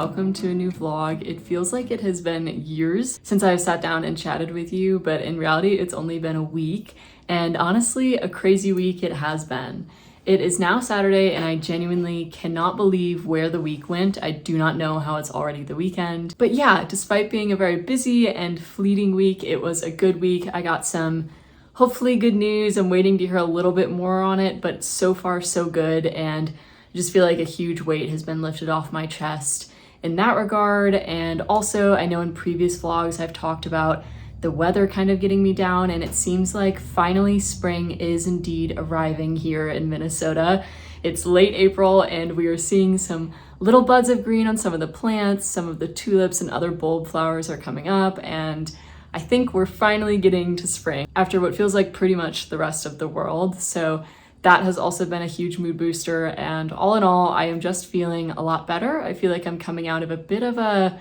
welcome to a new vlog. It feels like it has been years since I've sat down and chatted with you, but in reality it's only been a week, and honestly a crazy week it has been. It is now Saturday and I genuinely cannot believe where the week went. I do not know how it's already the weekend. But yeah, despite being a very busy and fleeting week, it was a good week. I got some hopefully good news. I'm waiting to hear a little bit more on it, but so far so good, and I just feel like a huge weight has been lifted off my chest in that regard. And also, I know in previous vlogs I've talked about the weather kind of getting me down, and it seems like finally spring is indeed arriving here in Minnesota. It's late April and we are seeing some little buds of green on some of the plants. Some of the tulips and other bulb flowers are coming up, and I think we're finally getting to spring after what feels like pretty much the rest of the world. So that has also been a huge mood booster, and all in all, I am just feeling a lot better. I feel like I'm coming out of a bit of a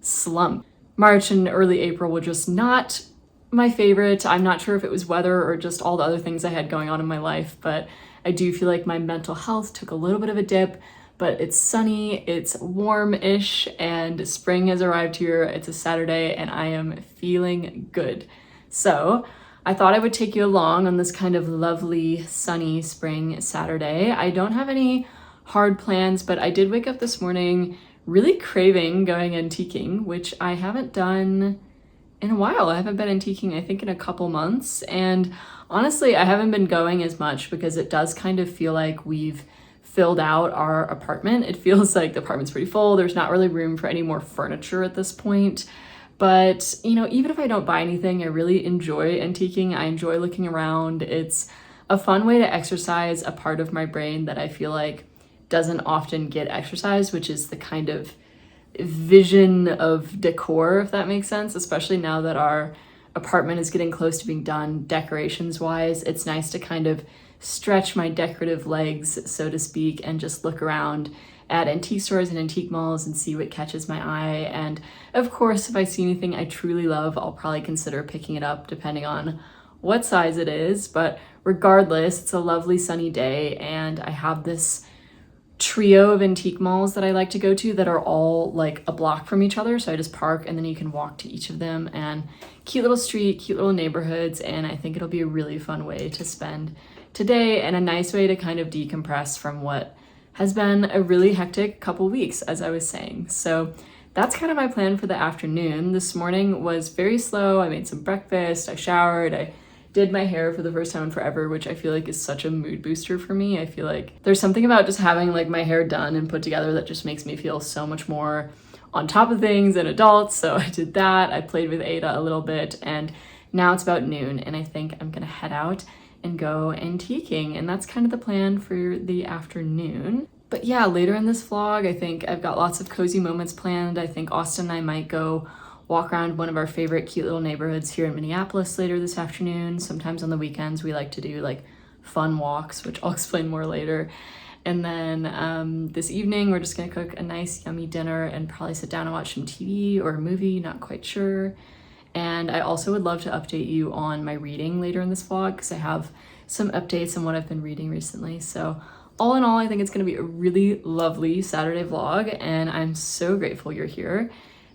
slump. March and early April were just not my favorite. I'm not sure if it was weather or just all the other things I had going on in my life, but I do feel like my mental health took a little bit of a dip. But it's sunny, it's warm-ish, and spring has arrived here. It's a Saturday and I am feeling good. So I thought I would take you along on this kind of lovely sunny spring Saturday. I don't have any hard plans, but I did wake up this morning really craving going antiquing, which I haven't done in a while. I haven't been antiquing, I think, in a couple months. And honestly, I haven't been going as much because it does kind of feel like we've filled out our apartment. It feels like the apartment's pretty full. There's not really room for any more furniture at this point. But, you know, even if I don't buy anything, I really enjoy antiquing. I enjoy looking around. It's a fun way to exercise a part of my brain that I feel like doesn't often get exercised, which is the kind of vision of decor, if that makes sense, especially now that our apartment is getting close to being done decorations wise. It's nice to kind of stretch my decorative legs, so to speak, and just look around at antique stores and antique malls and see what catches my eye. And of course, if I see anything I truly love, I'll probably consider picking it up depending on what size it is. But regardless, it's a lovely sunny day, and I have this trio of antique malls that I like to go to that are all like a block from each other. So I just park and then you can walk to each of them, and cute little street, cute little neighborhoods. And I think it'll be a really fun way to spend today and a nice way to kind of decompress from what has been a really hectic couple weeks, as I was saying. So that's kind of my plan for the afternoon. This morning was very slow. I made some breakfast, I showered, I did my hair for the first time in forever, which I feel like is such a mood booster for me. I feel like there's something about just having like my hair done and put together that just makes me feel so much more on top of things and adults. So I did that. I played with Ada a little bit, and now it's about noon and I think I'm gonna head out and go antiquing, and that's kind of the plan for the afternoon. But yeah, later in this vlog, I think I've got lots of cozy moments planned. I think Austin and I might go walk around one of our favorite cute little neighborhoods here in Minneapolis later this afternoon. Sometimes on the weekends we like to do like fun walks, which I'll explain more later. And then this evening we're just gonna cook a nice yummy dinner and probably sit down and watch some TV or a movie, not quite sure. And I also would love to update you on my reading later in this vlog because I have some updates on what I've been reading recently. So all in all, I think it's going to be a really lovely Saturday vlog, and I'm so grateful you're here.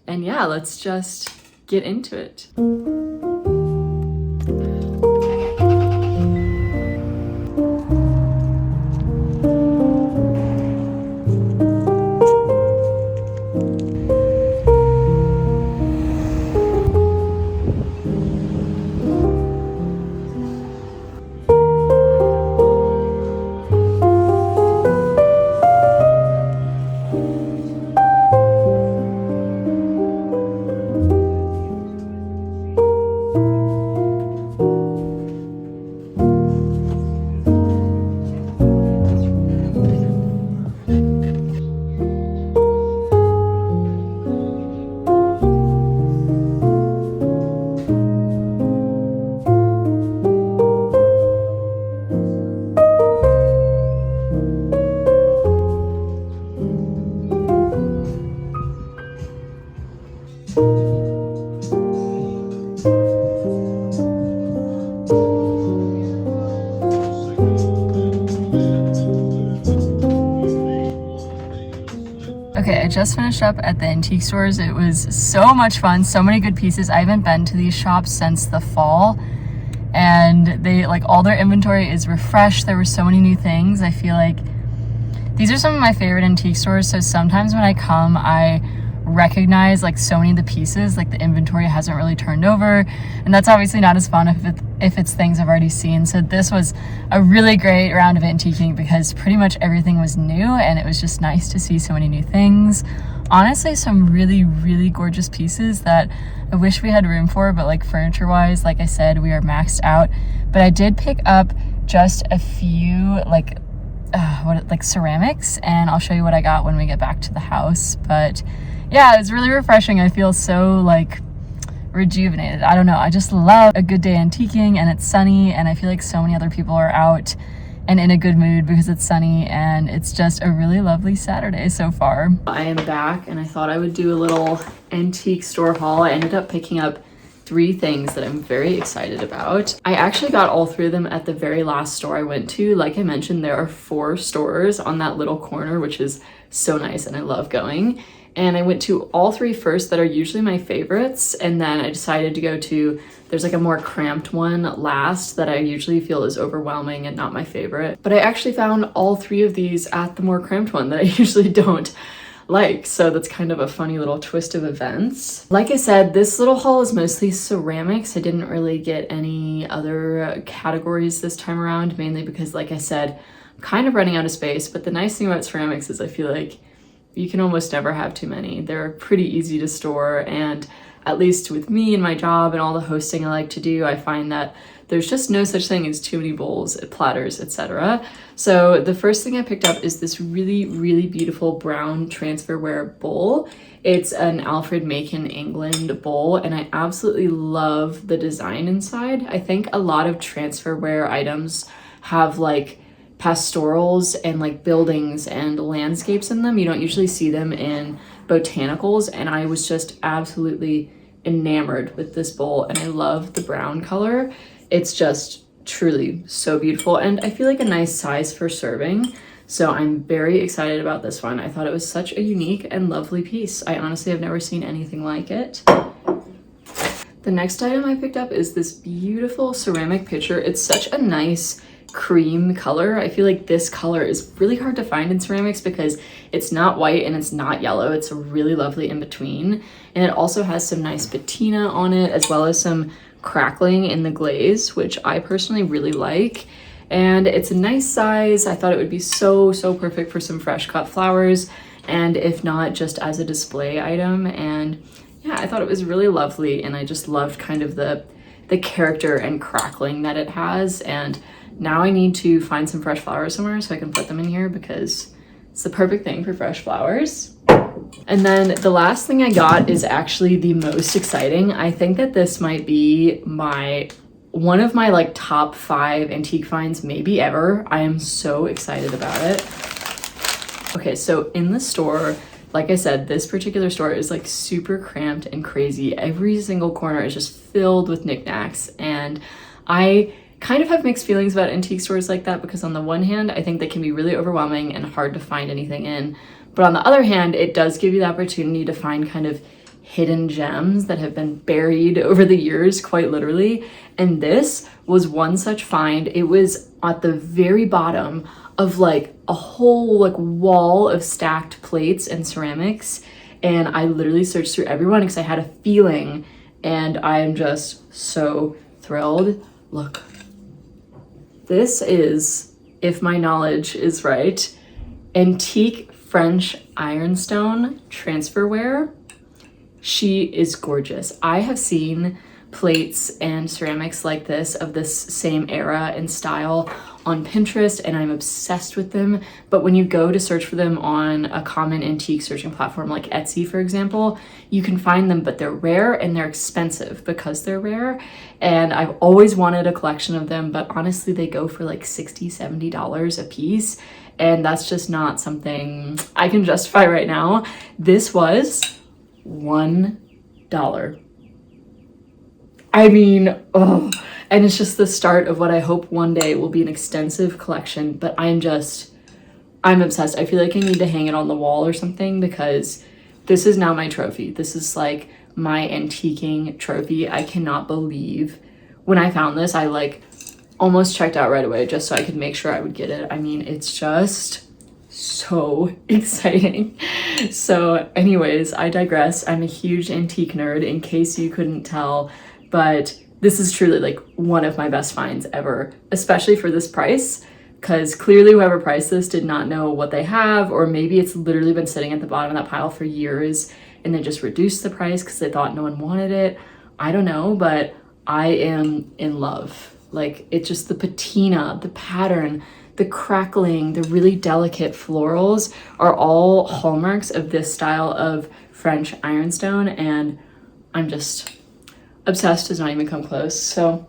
And yeah, let's just get into it. I just finished up at the antique stores. It was so much fun, so many good pieces. I haven't been to these shops since the fall, and they like all their inventory is refreshed. There were so many new things. I feel like these are some of my favorite antique stores, so sometimes when I come, I recognize like so many of the pieces, like the inventory hasn't really turned over, and that's obviously not as fun if it's things I've already seen. So this was a really great round of antiquing because pretty much everything was new, and it was just nice to see so many new things. Honestly, some really gorgeous pieces that I wish we had room for, but like furniture wise, like I said, we are maxed out. But I did pick up just a few like ceramics, and I'll show you what I got when we get back to the house. But yeah, it was really refreshing. I feel so like rejuvenated. I don't know. I just love a good day antiquing, and it's sunny, and I feel like so many other people are out and in a good mood because it's sunny, and it's just a really lovely Saturday so far. I am back, and I thought I would do a little antique store haul. I ended up picking up 3 things that I'm very excited about. I actually got all 3 of them at the very last store I went to. Like I mentioned, there are 4 stores on that little corner, which is so nice, and I love going. And I went to all 3 first that are usually my favorites, and then I decided to go to, there's like a more cramped one last that I usually feel is overwhelming and not my favorite. But I actually found all 3 of these at the more cramped one that I usually don't like, so that's kind of a funny little twist of events. Like I said, this little haul is mostly ceramics. I didn't really get any other categories this time around, mainly because, like I said, I'm kind of running out of space. But the nice thing about ceramics is I feel like you can almost never have too many. They're pretty easy to store, and at least with me and my job and all the hosting I like to do, I find that there's just no such thing as too many bowls, platters, etc. So the first thing I picked up is this really beautiful brown transferware bowl. It's an Alfred Macon England bowl, and I absolutely love the design inside. I think a lot of transferware items have like pastorals and like buildings and landscapes in them. You don't usually see them in botanicals, and I was just absolutely enamored with this bowl, and I love the brown color. It's just truly so beautiful, and I feel like a nice size for serving. So I'm very excited about this one. I thought it was such a unique and lovely piece. I honestly have never seen anything like it. The next item I picked up is this beautiful ceramic pitcher. It's such a nice cream color. I feel like this color is really hard to find in ceramics because it's not white and it's not yellow. It's really lovely in between. And it also has some nice patina on it, as well as some crackling in the glaze, which I personally really like. And it's a nice size. I thought it would be so perfect for some fresh cut flowers, and if not, just as a display item. And yeah, I thought it was really lovely, and I just loved kind of the character and crackling that it has. And now I need to find some fresh flowers somewhere so I can put them in here, because it's the perfect thing for fresh flowers. And then the last thing I got is actually the most exciting. I think that this might be one of my like top 5 antique finds maybe ever. I am so excited about it. Okay, so in the store, like I said, this particular store is like super cramped and crazy. Every single corner is just filled with knickknacks, and I kind of have mixed feelings about antique stores like that, because on the one hand, I think they can be really overwhelming and hard to find anything in. But on the other hand, it does give you the opportunity to find kind of hidden gems that have been buried over the years, quite literally. And this was one such find. It was at the very bottom of like a whole like wall of stacked plates and ceramics. And I literally searched through everyone because I had a feeling, and I am just so thrilled. Look, this is, if my knowledge is right, antique French ironstone transferware. She is gorgeous. I have seen plates and ceramics like this, of this same era and style, on Pinterest, and I'm obsessed with them. But when you go to search for them on a common antique searching platform like Etsy, for example, you can find them, but they're rare and they're expensive because they're rare. And I've always wanted a collection of them, but honestly, they go for like $60, $70 a piece. And that's just not something I can justify right now. This was $1. I mean, oh, and it's just the start of what I hope one day will be an extensive collection. But I'm I'm obsessed. I feel like I need to hang it on the wall or something because this is now my trophy. This is like my antiquing trophy. I cannot believe when I found this, I like almost checked out right away just so I could make sure I would get it. I mean, it's just so exciting. So anyways, I digress. I'm a huge antique nerd in case you couldn't tell, but this is truly like one of my best finds ever, especially for this price, because clearly whoever priced this did not know what they have, or maybe it's literally been sitting at the bottom of that pile for years and they just reduced the price because they thought no one wanted it. I don't know, but I am in love. Like, it's just the patina, the pattern, the crackling, the really delicate florals are all hallmarks of this style of French ironstone, and I'm just obsessed. Does not even come close. So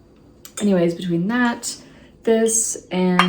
anyways, between that, this, and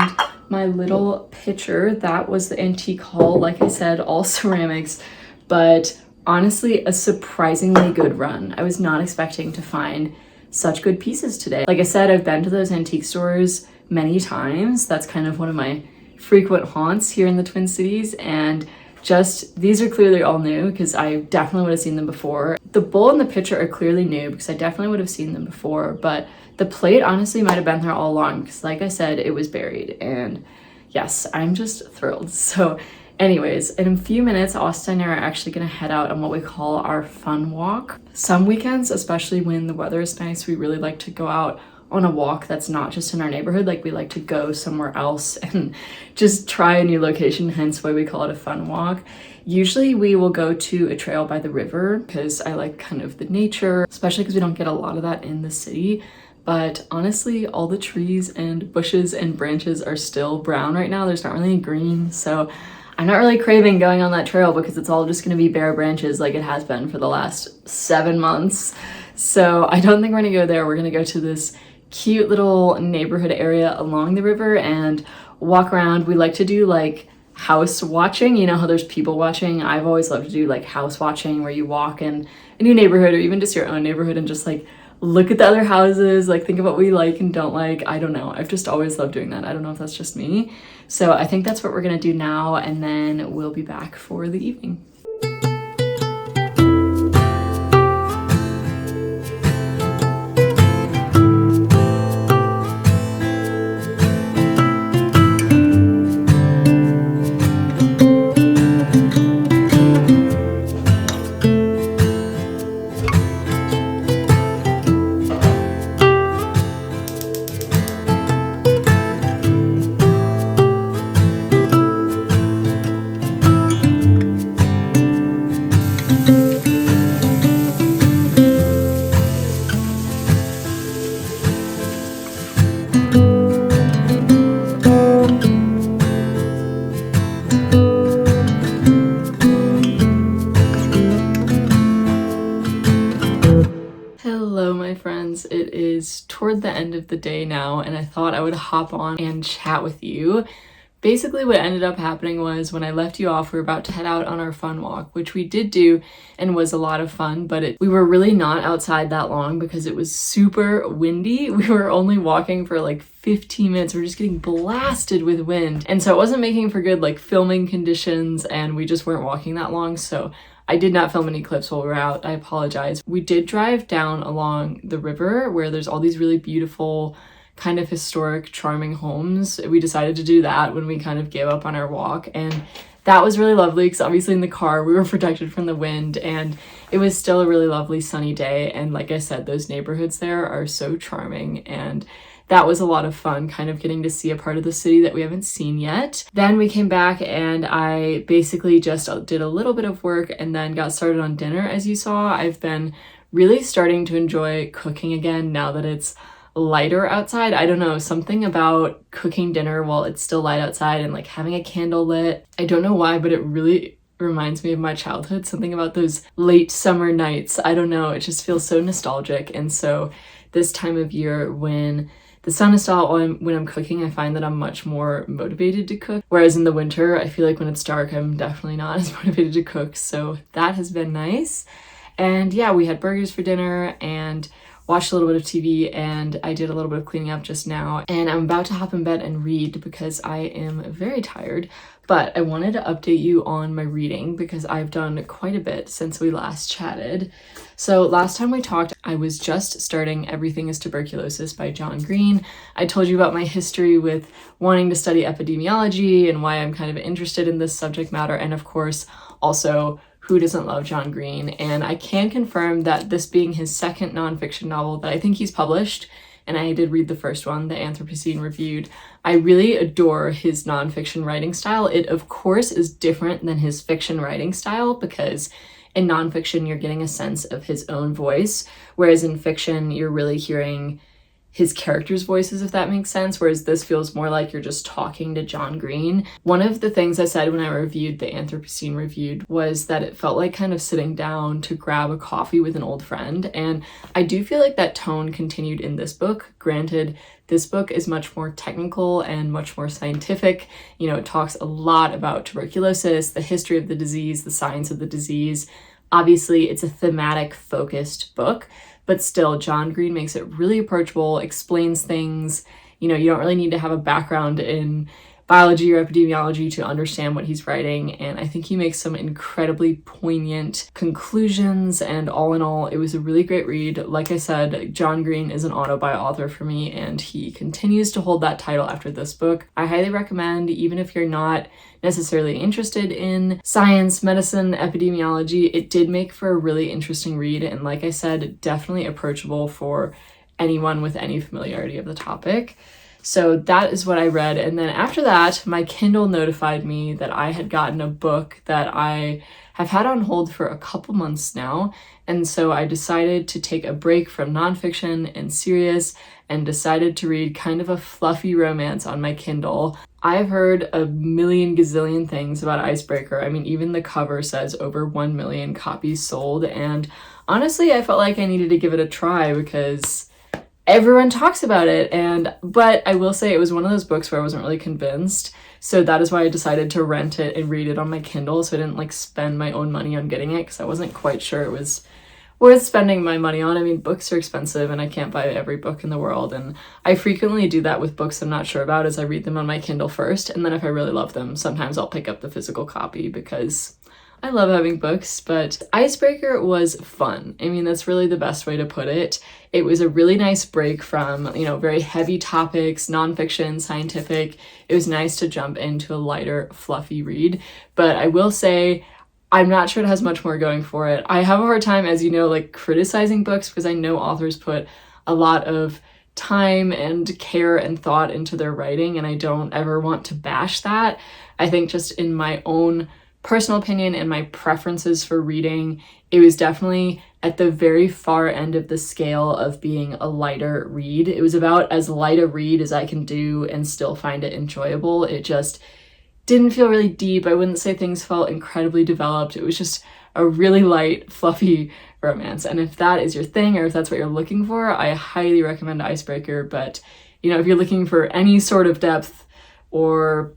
my little pitcher, that was the antique haul. Like I said, all ceramics, but honestly a surprisingly good run. I was not expecting to find such good pieces today. Like I said, I've been to those antique stores many times. That's kind of one of my frequent haunts here in the Twin Cities, and just these are clearly all new because I definitely would have seen them before. The bowl and the pitcher are clearly new because I definitely would have seen them before, but the plate honestly might have been there all along because like I said, it was buried, and yes, I'm just thrilled. So anyways, in a few minutes, Austin and I are actually gonna head out on what we call our fun walk. Some weekends, especially when the weather is nice, we really like to go out on a walk that's not just in our neighborhood. Like, we like to go somewhere else and just try a new location, hence why we call it a fun walk. Usually we will go to a trail by the river because I like kind of the nature, especially because we don't get a lot of that in the city. But honestly, all the trees and bushes and branches are still brown right now. There's not really any green, so I'm not really craving going on that trail because it's all just gonna be bare branches like it has been for the last 7 months. So I don't think we're gonna go there. We're gonna go to this cute little neighborhood area along the river and walk around. We like to do like house watching. You know how there's people watching? I've always loved to do like house watching, where you walk in a new neighborhood or even just your own neighborhood and just like look at the other houses, like think of what we like and don't like. I don't know. I've just always loved doing that. I don't know if that's just me. So I think that's what we're gonna do now, and then we'll be back for the evening. Hello, my friends. It is toward the end of the day now, and I thought I would hop on and chat with you. Basically, what ended up happening was when I left you off, we were about to head out on our fun walk, which we did do and was a lot of fun, but we were really not outside that long because it was super windy. We were only walking for like 15 minutes. We were just getting blasted with wind. And so it wasn't making for good like filming conditions, and we just weren't walking that long. So I did not film any clips while we were out. I apologize. We did drive down along the river where there's all these really beautiful, kind of historic, charming homes. We decided to do that when we kind of gave up on our walk, and that was really lovely because obviously in the car we were protected from the wind, and it was still a really lovely sunny day. And like I said, those neighborhoods there are so charming, and that was a lot of fun, kind of getting to see a part of the city that we haven't seen yet. Then we came back and I basically just did a little bit of work and then got started on dinner. As you saw, I've been really starting to enjoy cooking again now that it's lighter outside. I don't know, something about cooking dinner while it's still light outside and like having a candle lit. I don't know why, but it really reminds me of my childhood. Something about those late summer nights. I don't know, it just feels so nostalgic. And so this time of year when the sun is still out when I'm cooking, I find that I'm much more motivated to cook. Whereas in the winter, I feel like when it's dark, I'm definitely not as motivated to cook. So that has been nice. And yeah, we had burgers for dinner, and watched a little bit of TV, and I did a little bit of cleaning up just now, and I'm about to hop in bed and read because I am very tired. But I wanted to update you on my reading because I've done quite a bit since we last chatted. So last time we talked, I was just starting Everything is Tuberculosis by John Green. I told you about my history with wanting to study epidemiology and why I'm kind of interested in this subject matter, and of course, also who doesn't love John Green? And I can confirm that this being his second nonfiction novel that I think he's published, and I did read the first one, The Anthropocene Reviewed, I really adore his nonfiction writing style. It, of course, is different than his fiction writing style because in nonfiction, you're getting a sense of his own voice, whereas in fiction, you're really hearing his characters' voices, if that makes sense, whereas this feels more like you're just talking to John Green. One of the things I said when I reviewed The Anthropocene Reviewed was that it felt like kind of sitting down to grab a coffee with an old friend, and I do feel like that tone continued in this book. Granted, this book is much more technical and much more scientific. You know, it talks a lot about tuberculosis, the history of the disease, the science of the disease. Obviously, it's a thematic focused book, but still, John Green makes it really approachable, explains things. You know, you don't really need to have a background in biology or epidemiology to understand what he's writing, and I think he makes some incredibly poignant conclusions, and all in all, it was a really great read. Like I said, John Green is an auto-buy author for me, and he continues to hold that title after this book. I highly recommend, even if you're not necessarily interested in science, medicine, epidemiology, it did make for a really interesting read, and like I said, definitely approachable for anyone with any familiarity of the topic. So that is what I read, and then after that, my Kindle notified me that I had gotten a book that I have had on hold for a couple months now, and so I decided to take a break from nonfiction and serious and decided to read kind of a fluffy romance on my Kindle. I've heard a million gazillion things about Icebreaker. I mean, even the cover says over 1 million copies sold, and honestly, I felt like I needed to give it a try because everyone talks about it, but I will say it was one of those books where I wasn't really convinced, so that is why I decided to rent it and read it on my Kindle, so I didn't like spend my own money on getting it because I wasn't quite sure it was worth spending my money on. I mean, books are expensive and I can't buy every book in the world, and I frequently do that with books I'm not sure about, as I read them on my Kindle first, and then if I really love them, sometimes I'll pick up the physical copy because I love having books. But Icebreaker was fun. I mean, that's really the best way to put it. It was a really nice break from, you know, very heavy topics, nonfiction, scientific. It was nice to jump into a lighter, fluffy read. But I will say, I'm not sure it has much more going for it. I have a hard time, as you know, like criticizing books because I know authors put a lot of time and care and thought into their writing, and I don't ever want to bash that. I think just in my own personal opinion and my preferences for reading, it was definitely at the very far end of the scale of being a lighter read. It was about as light a read as I can do and still find it enjoyable. It just didn't feel really deep. I wouldn't say things felt incredibly developed. It was just a really light, fluffy romance. And if that is your thing, or if that's what you're looking for, I highly recommend Icebreaker. But, you know, if you're looking for any sort of depth, or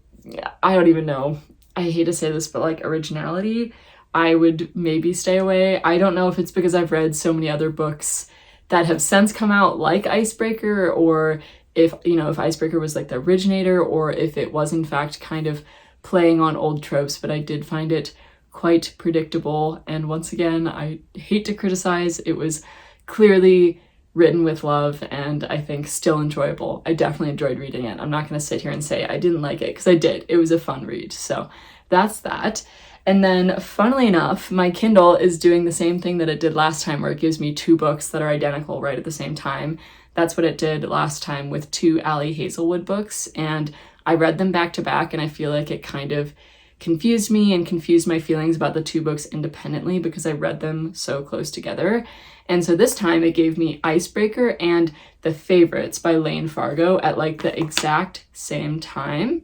I don't even know, I hate to say this, but like originality, I would maybe stay away. I don't know if it's because I've read so many other books that have since come out like Icebreaker, or if, you know, if Icebreaker was like the originator, or if it was in fact kind of playing on old tropes, but I did find it quite predictable. And once again, I hate to criticize, it was clearly written with love and I think still enjoyable. I definitely enjoyed reading it. I'm not going to sit here and say I didn't like it, because I did. It was a fun read. So that's that. And then funnily enough, my Kindle is doing the same thing that it did last time, where it gives me 2 books that are identical right at the same time. That's what it did last time with 2 Ali Hazelwood books, and I read them back to back, and I feel like it kind of confused me and confused my feelings about the 2 books independently because I read them so close together. And so this time it gave me Icebreaker and The Favorites by Lane Fargo at like the exact same time.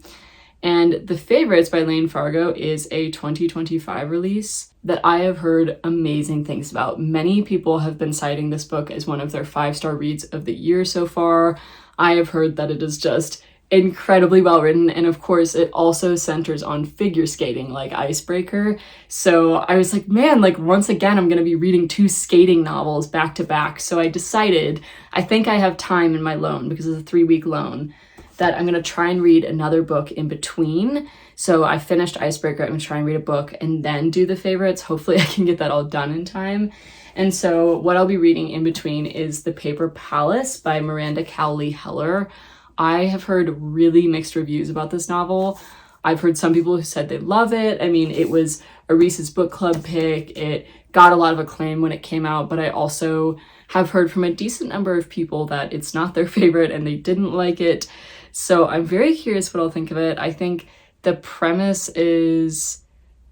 And The Favorites by Lane Fargo is a 2025 release that I have heard amazing things about. Many people have been citing this book as one of their 5-star reads of the year so far. I have heard that it is just incredibly well written, and of course it also centers on figure skating like Icebreaker. So I was like, man, like once again I'm going to be reading 2 skating novels back to back. So I decided, I think I have time in my loan because it's a 3-week loan, that I'm going to try and read another book in between. So I finished Icebreaker, I'm going to try and read a book and then do the favorites. Hopefully I can get that all done in time. And so what I'll be reading in between is The Paper Palace by Miranda Cowley Heller. I have heard really mixed reviews about this novel. I've heard some people who said they love it. I mean, it was a Reese's Book Club pick. It got a lot of acclaim when it came out, but I also have heard from a decent number of people that it's not their favorite and they didn't like it. So I'm very curious what I'll think of it. I think the premise is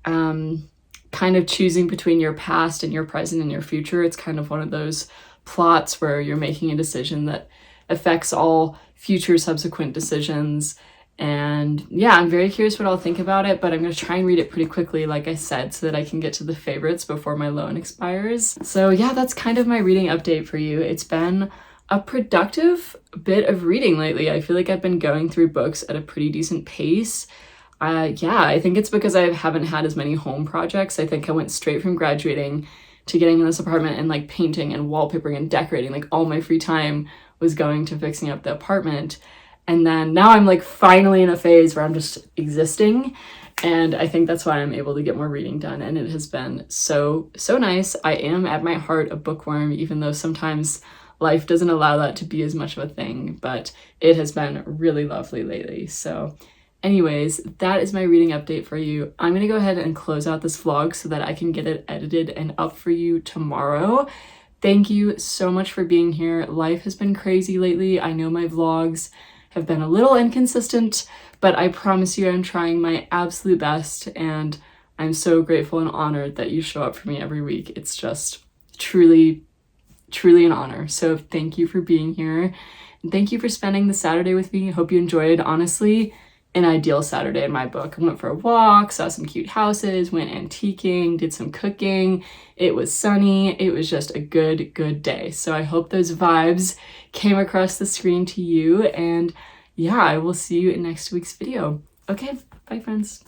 kind of choosing between your past and your present and your future. It's kind of one of those plots where you're making a decision that affects all future subsequent decisions. And yeah, I'm very curious what I'll think about it, but I'm going to try and read it pretty quickly, like I said, so that I can get to the favorites before my loan expires. So yeah, that's kind of my reading update for you. It's been a productive bit of reading lately. I feel like I've been going through books at a pretty decent pace. Yeah, I think it's because I haven't had as many home projects. I think I went straight from graduating to getting in this apartment and like painting and wallpapering and decorating. Like all my free time was going to fixing up the apartment. And then now I'm like finally in a phase where I'm just existing. And I think that's why I'm able to get more reading done. And it has been so nice. I am at my heart a bookworm, even though sometimes life doesn't allow that to be as much of a thing, but it has been really lovely lately. So anyways, that is my reading update for you. I'm gonna go ahead and close out this vlog so that I can get it edited and up for you tomorrow. Thank you so much for being here. Life has been crazy lately. I know my vlogs have been a little inconsistent, but I promise you I'm trying my absolute best, and I'm so grateful and honored that you show up for me every week. It's just truly an honor. So thank you for being here, and thank you for spending the Saturday with me. I hope you enjoyed. Honestly, an ideal Saturday in my book. I went for a walk, saw some cute houses, went antiquing, did some cooking. It was sunny. It was just a good day. So I hope those vibes came across the screen to you. And yeah, I will see you in next week's video. Okay, bye friends.